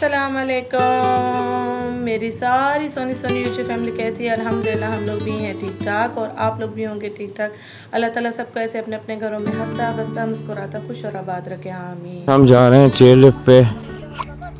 अस्सलाम वालेकुम। मेरी सारी सोनी यूट्यूब फैमिली कैसी है? अल्हम्दुलिल्लाह हम लोग भी हैं ठीक ठाक और आप लोग भी होंगे ठीक ठाक। अल्लाह ताला सबको ऐसे अपने अपने घरों में हंसता बसता मुस्कुराता खुश और आबाद रखे, आमीन। हम जा रहे हैं चेयर लिफ्ट पे,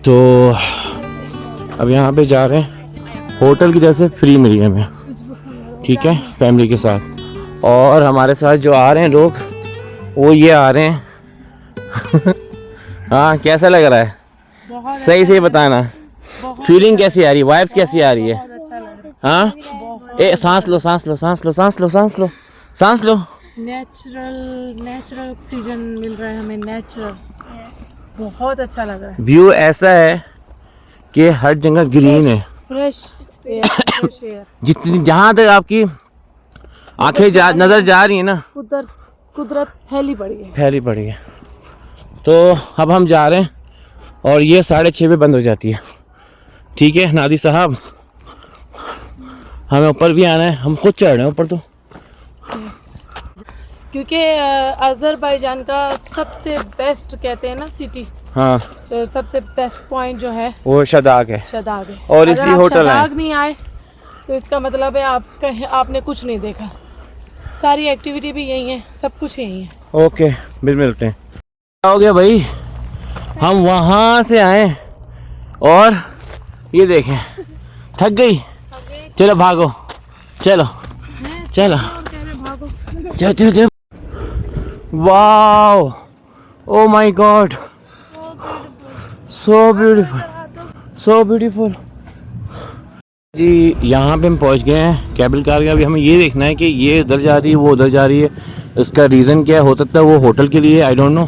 तो अब यहाँ पे जा रहे हैं। होटल की तरफ से फ्री मिली हमें, ठीक है, फैमिली के साथ। और हमारे साथ जो आ रहे हैं लोग वो ये आ रहे हैं हाँ, कैसा लग रहा है? सही सही बताना, फीलिंग कैसी आ रही है, वाइब्स कैसी आ रही है? हाँ, ए सांस लो सांस लो सांस लो सांस लो सांस लो सांस लो। नेचुरल ऑक्सीजन मिल रहा है हमें, नेचुरल। बहुत अच्छा लग रहा है। व्यू ऐसा है कि हर जगह ग्रीन है, फ्रेश एयर। जितनी जहाँ तक आपकी आंखें नजर जा रही है ना, कुदरत फैली पड़ी है। तो अब हम जा रहे हैं और ये 6:30 पे बंद हो जाती है, ठीक है नादी साहब। हमें ऊपर भी आना है, हम खुद चढ़ रहे हैं ऊपर। तो क्योंकि अजरबैजान का सबसे बेस्ट कहते हैं ना सिटी, हाँ, तो सबसे बेस्ट पॉइंट जो है वो शदाग है। और इसी होटल है। शदाग नहीं आए तो इसका मतलब है आपने कुछ नहीं देखा। सारी एक्टिविटी भी यही है, सब कुछ यही है। ओके, फिर मिलते हैं। क्या हो गया भाई, हम वहाँ से आए और ये देखें थक गई। चलो भागो, चलो चलो चलो चलो चलो। Wow, oh my god, so beautiful, so beautiful. जी यहाँ पे हम पहुँच गए हैं केबल कार का। अभी हमें ये देखना है कि ये उधर जा रही है, वो उधर जा रही है। इसका रीज़न क्या हो सकता है? वो होटल के लिए, आई डोंट नो।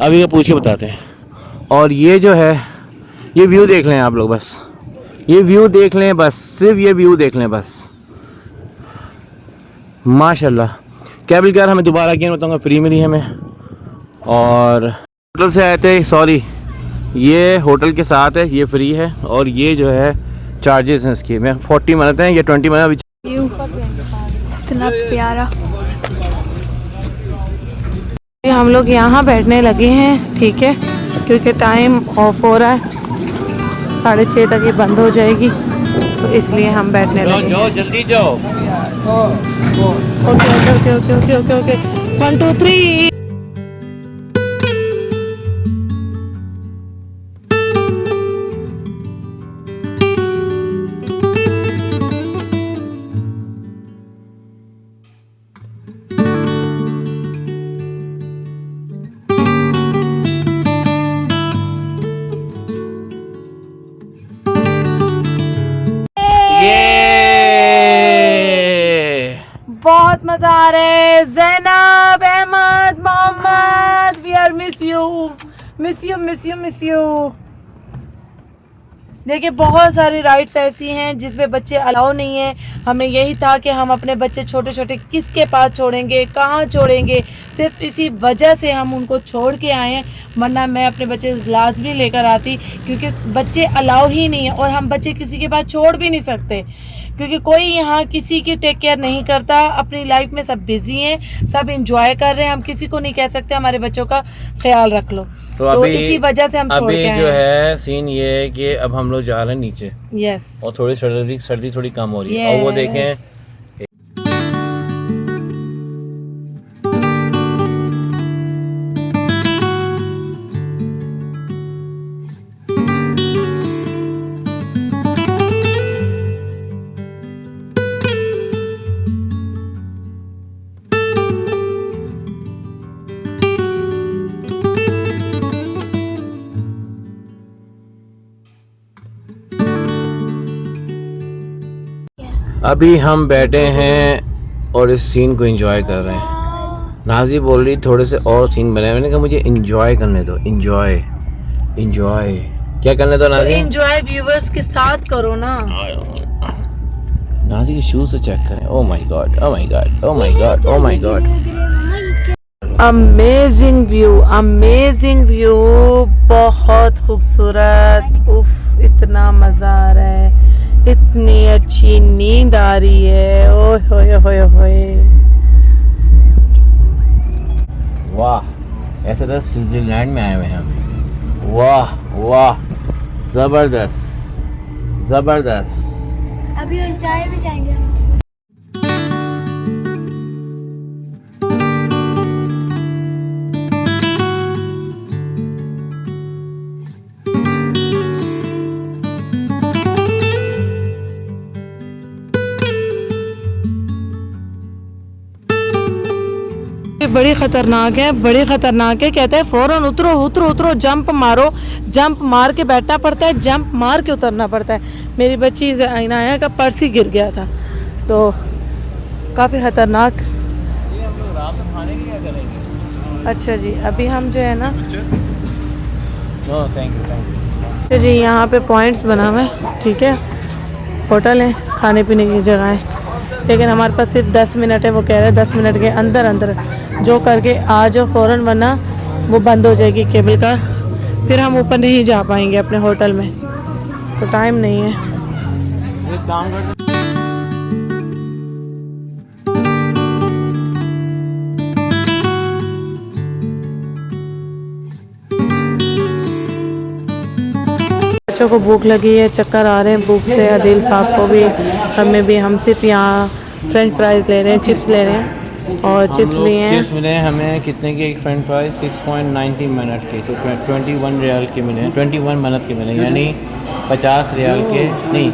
अभी ये पूछ के बताते हैं। और ये जो है, ये व्यू देख लें आप लोग, बस ये व्यू देख लें, बस सिर्फ ये व्यू देख लें बस। माशाल्लाह। केबल कार हमें दोबारा अगेन बताऊँगा फ्री मिली हमें। और होटल से आए थे, सॉरी, ये होटल के साथ है, ये फ्री है। और ये जो है चार्जेस हैं इसकी, मैं 40 मनाते हैं, ये 20 मना। अभी इतना प्यारा। हम लोग यहाँ बैठने लगे हैं, ठीक है, क्योंकि टाइम ऑफ हो रहा है, 6:30 तक ये बंद हो जाएगी, तो इसलिए हम बैठने लगे। जाओ जल्दी जाओ। Okay okay okay okay okay okay 1 2 3। बहुत मजा आ रहा है। Zainab, Ahmed, Mohammed, we are miss you. देखिए बहुत सारी राइड्स ऐसी हैं जिसमें बच्चे अलाउ नहीं है। हमें यही था कि हम अपने बच्चे छोटे छोटे किसके पास छोड़ेंगे, कहाँ छोड़ेंगे, सिर्फ इसी वजह से हम उनको छोड़ के आए हैं। वरना मैं अपने बच्चे लाजमी लेकर आती, क्योंकि बच्चे अलाउ ही नहीं है और हम बच्चे किसी के पास छोड़ भी नहीं सकते, क्योंकि कोई यहाँ किसी की टेक केयर नहीं करता। अपनी लाइफ में सब बिजी हैं, सब इंजॉय कर रहे हैं। हम किसी को नहीं कह सकते हमारे बच्चों का ख्याल रख लो। तो अभी इसी वजह से हम छोड़ के आए जो हैं। है सीन ये है कि अब हम लोग जा रहे हैं नीचे। यस। और थोड़ी सर्दी थोड़ी कम हो रही है। और वो देखें, अभी हम बैठे हैं और इस सीन को एंजॉय कर रहे हैं। नाजी बोल रही थोड़े से और सीन बनाए, मैंने कहा मुझे एंजॉय करने दो। एंजॉय क्या करने दो नाजी? एंजॉय व्यूअर्स के साथ करो ना। नाजी के शूज से चेक करें। Oh my God, oh my God, oh my God, oh my God. Amazing view, बहुत खूबसूरत। उफ, इतना मजा आ रहा है, इतनी अच्छी नींद आ रही है। ओए होए होए होए, वाह, ऐसा तो स्विट्जरलैंड में आए हुए हैं हम। वाह वाह, ज़बरदस्त ज़बरदस्त। अभी हम चाय भी जाएंगे। बड़ी खतरनाक है, बड़ी खतरनाक है। कहता है फौरन उतरो उतरो उतरो, जंप मारो, जंप मार के बैठना पड़ता है, जंप मार के उतरना पड़ता है। मेरी बच्ची इनाया का पर्स ही गिर गया था, तो काफ़ी खतरनाक। अच्छा जी, अभी हम जो है ना तो जी यहाँ पे पॉइंट्स बना हुआ है, ठीक है, होटल है, खाने पीने की जगह है, लेकिन हमारे पास सिर्फ 10 मिनट है। वो कह रहे हैं 10 मिनट के अंदर अंदर जो करके आ जाओ फ़ौरन, वरना वो बंद हो जाएगी केबल कार, फिर हम ऊपर नहीं जा पाएंगे अपने होटल में, तो टाइम नहीं है। बच्चों को भूख लगी है, चक्कर आ रहे हैं भूख से, आदिल साहब को भी, हमें भी। हम सिर्फ यहाँ फ्रेंच फ्राइज ले रहे हैं, चिप्स ले रहे हैं, और चिप्स लिए हैं। चिप्स मिले हमें कितने के? एक फ्रेंच फ्राइज 6.90 मिनट के, तो 21 रियाल के मिले, 21 मिनट के मिले, यानी 50 रियाल के नहीं,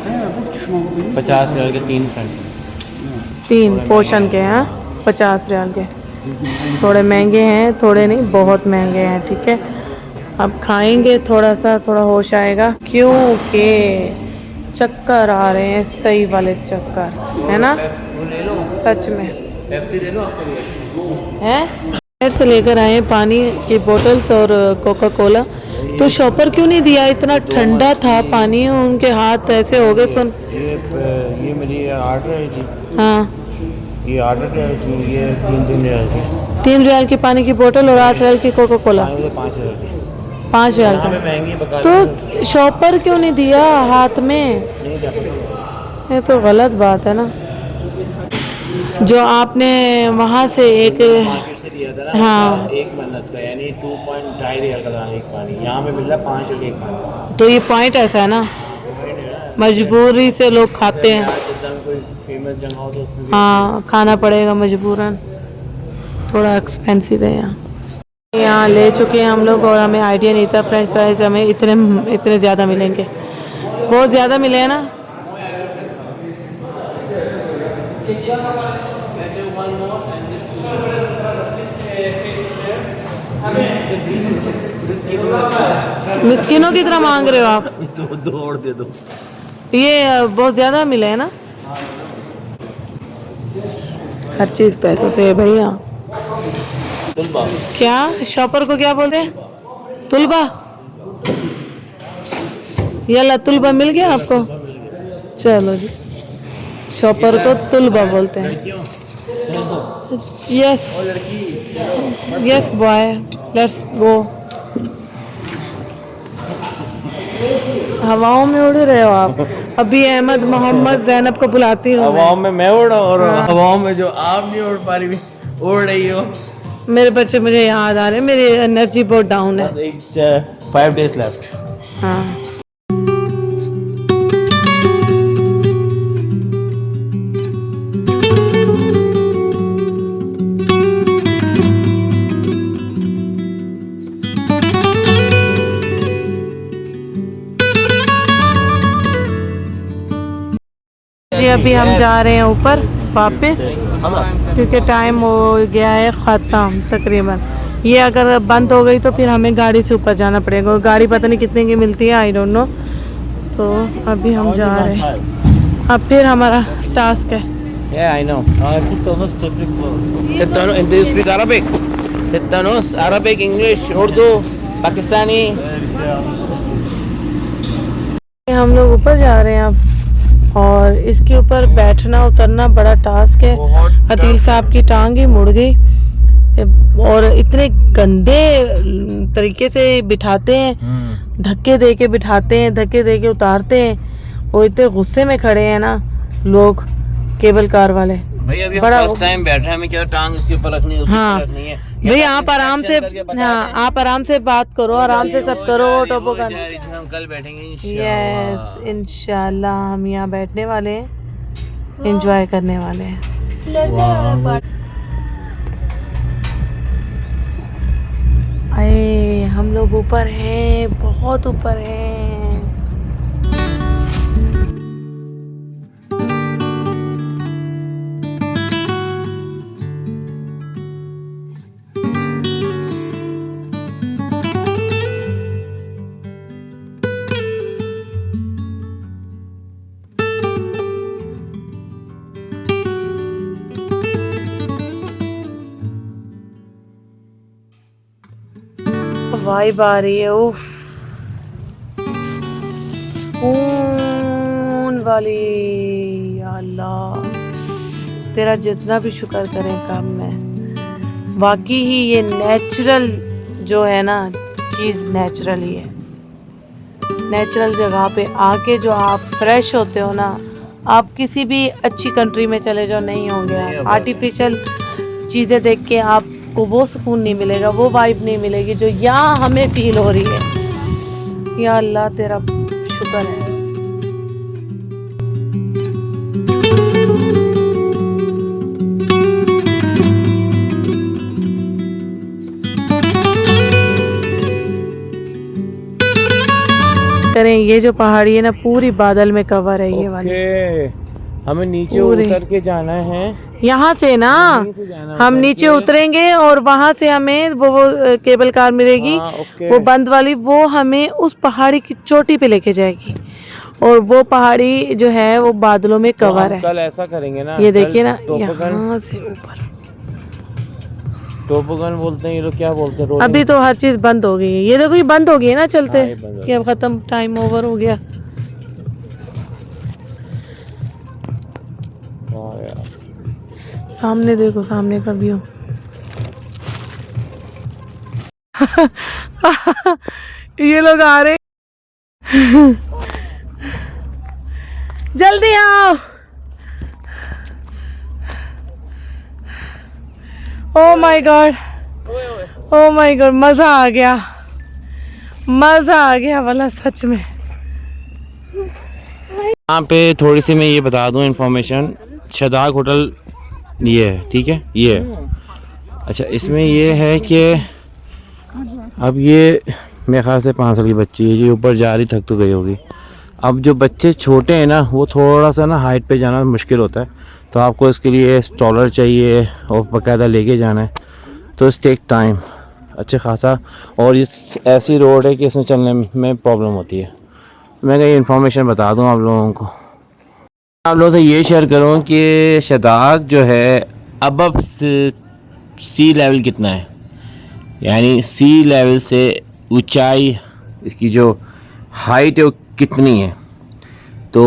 50 रियाल के 3 फ्रेंच फ्राइज, 3 पोर्शन के हैं, 50 रियाल के। थोड़े महंगे हैं, थोड़े नहीं, बहुत महंगे हैं, ठीक है। अब खाएंगे थोड़ा सा, थोड़ा होश आएगा, क्योंकि चक्कर आ रहे हैं, सही वाले चक्कर, है ना, सच में। पेप्सी ले लो आपको हैं शहर से लेकर आए हैं पानी की बोतल्स और कोका कोला, तो शॉपर क्यों नहीं दिया? इतना ठंडा था पानी, उनके हाथ ऐसे हो गए। सुन, ये मेरी ऑर्डर की, हाँ, ये ऑर्डर की, ये 3 रियाल की, 3 रियाल की पानी की बोतल और 8 रियाल की कोका कोला, 5 रियाल की, 5 रियाल का। महंगी बता, तो शॉपर क्यों नहीं दिया हाथ में? नहीं जा पाएगा। ये तो गलत बात है ना। जो आपने वहाँ से एक, मार्केट से लिया था ना, हाँ, 1 मिनट का, यानी 2.2 रियाल का था एक पानी, यहाँ पे मिल रहा है 5 रियाल एक पानी। तो ये पॉइंट ऐसा है ना, मजबूरी से लोग खाते हैं। कोई फेमस जगह हो तो उसमें हाँ, खाना पड़ेगा मजबूरन, थोड़ा एक्सपेंसिव है यहाँ। यहाँ ले चुके हैं हम लोग, और हमें आइडिया नहीं था फ्रेंच फ्राइज हमें इतने ज़्यादा मिलेंगे, बहुत ज़्यादा मिले हैं ना। मिस्किनों की तरह मांग रहे हो आप? दो और दे दो। ये बहुत ज़्यादा मिले हैं ना, हर चीज़ पैसों से है भैया। क्या शॉपर को क्या बोलते हैं? तुलबा। यल्ला, तुलबा मिल गया आपको? चलो जी, शॉपर को तुलबा बोलते हैं। Yes yes boy, let's go. हवाओं में उड़ रहे हो आप। अभी अहमद मोहम्मद जैनब को बुलाती हूँ। हवाओं में मैं उड़ रहा हूँ, और हवाओं में जो आप नहीं उड़ पा रही, उड़ रही हो। मेरे बच्चे मुझे याद आ रहे हैं, मेरी एनर्जी बहुत डाउन है। बस एक 5 डेज लेफ्ट। हाँ, जी अभी हम जा रहे हैं ऊपर वापस, क्योंकि टाइम हो गया है ख़त्म तकरीबन। ये अगर बंद हो गई तो फिर हमें गाड़ी से ऊपर जाना पड़ेगा, और गाड़ी पता नहीं कितने की मिलती है, आई डोंट नो। तो अभी हम जा रहे हैं, अब फिर हमारा टास्क है। Yeah, I know. 6:30 traffic closed. 6:30. Do you speak Arabic? 6:30 Arabic, English, Urdu, Pakistani. हम लोग ऊपर जा रहे हैं अब, और इसके ऊपर बैठना उतरना बड़ा टास्क है। अदील साहब की टांग ही मुड़ गई, और इतने गंदे तरीके से बिठाते हैं, धक्के दे के बिठाते हैं, धक्के दे के उतारते हैं। वो इतने गुस्से में खड़े हैं ना लोग, केबल कार वाले, भाई अभी बड़ा- फर्स्ट टाइम बैठ रहे हैं, हमें क्या टांग इसके ऊपर रखनी है, उसके हाँ। ऊपर रखनी है। भाई आप आराम से, हाँ आप आराम से बात करो, आराम से सब करो। टोपोगन, हम कल बैठेंगे यस इंशाल्लाह हम यहाँ बैठने वाले हैं, एंजॉय करने वाले हैं। अरे हम लोग ऊपर हैं, बहुत ऊपर हैं। वाइब आ रही है, उफ सुकून वाली। या अल्लाह तेरा जितना भी शुक्र करें कम है। बाकी ही ये नेचुरल जो है ना चीज़, नेचुरल ही है। नेचुरल जगह पे आके जो आप फ्रेश होते हो ना, आप किसी भी अच्छी कंट्री में चले जाओ नहीं होंगे आप। आर्टिफिशियल चीज़ें देख के आपको वो सुकून नहीं मिलेगा, वो वाइब नहीं मिलेगी जो यहाँ हमें फील हो रही है। या अल्लाह तेरा शुक्र है। करें ये जो पहाड़ी है ना पूरी बादल में कवर है ये वाली। हमें नीचे पूरे। उतर के जाना है, यहाँ से ना यहीं से जाना हम उतर नीचे के। उतरेंगे और वहां से हमें वो केबल कार मिलेगी, हाँ, ओके। वो बंद वाली, वो हमें उस पहाड़ी की चोटी पे लेके जाएगी। और वो पहाड़ी जो है वो बादलों में तो हम कवर है। कल ऐसा करेंगे ना, ये देखिए ना, टोपोगन, यहाँ से ऊपर। टोपोगन बोलते हैं ये लोग, क्या बोलते हैं? अभी तो हर चीज बंद हो गई है, ये देखो ये बंद हो गई है ना चलते, हाँ, ये बंद हो कि अब खत्म, टाइम ओवर हो गया। वाह यार। सामने देखो, सामने का व्यू। ये लोग आ रहे हैं। जल्दी आओ। ओ my God, O my God, मजा आ गया, मजा आ गया वाला सच में। यहाँ पे थोड़ी सी मैं ये बता दूँ इन्फॉर्मेशन, शदाक होटल ये है, ठीक है, ये है। अच्छा, इसमें ये है कि अब ये मेरे ख्याल से 5 साल की बच्ची है, ये ऊपर जा रही, थक तो गई होगी। अब जो बच्चे छोटे हैं ना, वो थोड़ा सा ना हाइट पे जाना मुश्किल होता है, तो आपको इसके लिए स्टॉलर चाहिए और बाकायदा लेके जाना है, तो इस टेक टाइम अच्छे खासा। और इस ऐसी रोड है कि इसमें चलने में प्रॉब्लम होती है। मैं ये इन्फॉर्मेशन बता दूं आप लोगों को। आप लोगों से ये शेयर करूं कि शदाक जो है अबव सी लेवल कितना है, यानी सी लेवल से ऊंचाई इसकी जो हाइट है वो कितनी है। तो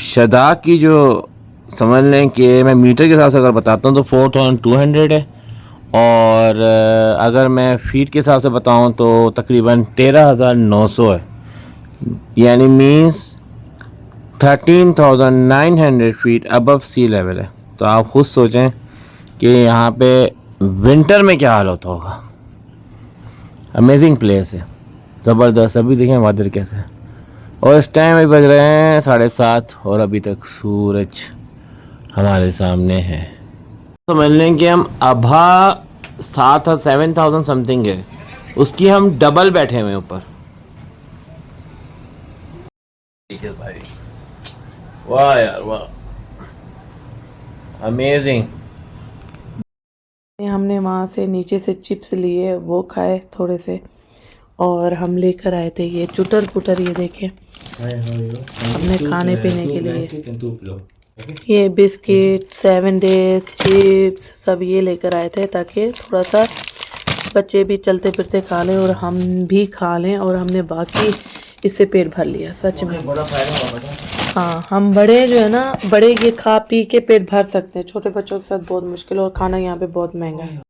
शदाक की जो समझ लें कि मैं मीटर के हिसाब से अगर बताता हूँ तो 4200 है, और अगर मैं फीट के हिसाब से बताऊँ तो तकरीबन 13900 है, यानी means 13,900 feet above sea level है। तो आप खुद सोचें कि यहाँ पे विंटर में क्या हाल होता होगा। अमेजिंग प्लेस है, ज़बरदस्त। अभी देखें वादर कैसे है, और इस टाइम अभी बज रहे हैं 7:30 और अभी तक सूरज हमारे सामने है। तो समझ लें कि हम अभा 7,000 समथिंग है, उसकी हम डबल बैठे हुए ऊपर। भाई वाह यार वाह, अमेजिंग। हमने वहाँ से नीचे से चिप्स लिए, वो खाए थोड़े से, और हम लेकर आए थे ये चुटर पुटर, ये देखें हमने खाने पीने के लिए ये बिस्किट, 7 डेज चिप्स सब ये लेकर आए थे, ताकि थोड़ा सा बच्चे भी चलते फिरते खा लें और हम भी खा लें, और हमने बाकी इससे पेट भर लिया सच में। बड़ा फायदा होगा। हाँ, हम बड़े जो है ना, बड़े ये खा पी के पेट भर सकते हैं, छोटे बच्चों के साथ बहुत मुश्किल, और खाना यहाँ पे बहुत महंगा है।